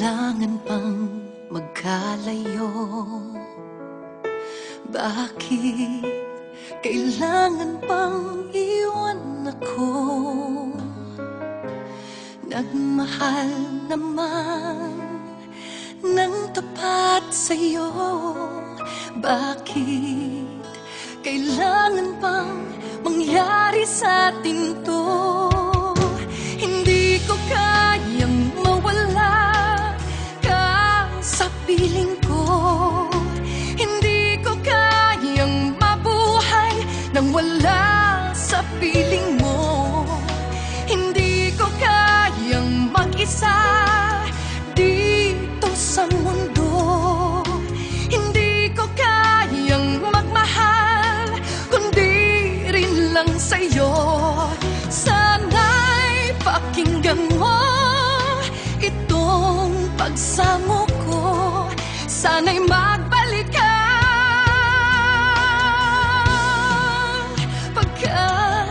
kailangan pang magkalayo? Bakit kailangan pang iwan ako? Nagmahal naman ng tapat sa'yo. Bakit kailangan pang mangyari sa atin to? Hindi ko kayang mawala ka sa piling ko. Hindi ko kayang mabuhay nang wala sa piling mo. Hindi ko kayang mag-isa dito sa mundo. Hindi ko kayang magmahal kundi rin lang sa'yo. Sana'y pakinggan mo itong pagsamo ko. Sana'y magbalik ka, pagkat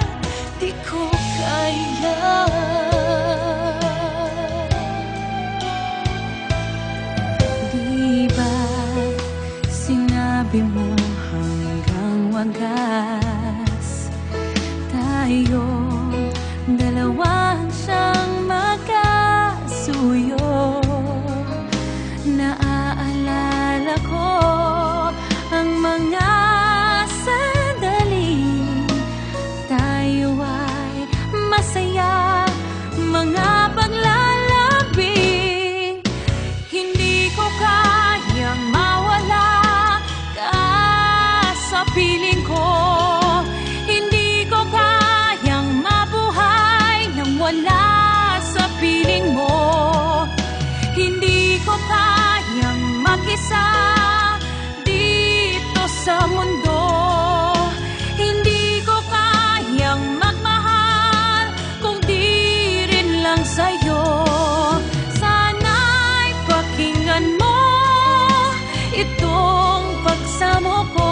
di ko kaya. Di ba sinabi mo hanggang wagas tayong dalawa siyang magkasuyo? Naaalala ko ang mga sandaling tayo ay masaya, mga paglalambing. Hindi ko kayang mawala ka sa piling ko. Hindi ko kayang mabuhay nang wala sa piling mo. Hindi ko kayang mag-isa dito sa mundo. Hindi ko kayang magmahal kung di rin lang sa'yo. Sana'y pakinggan mo itong pagsamo ko.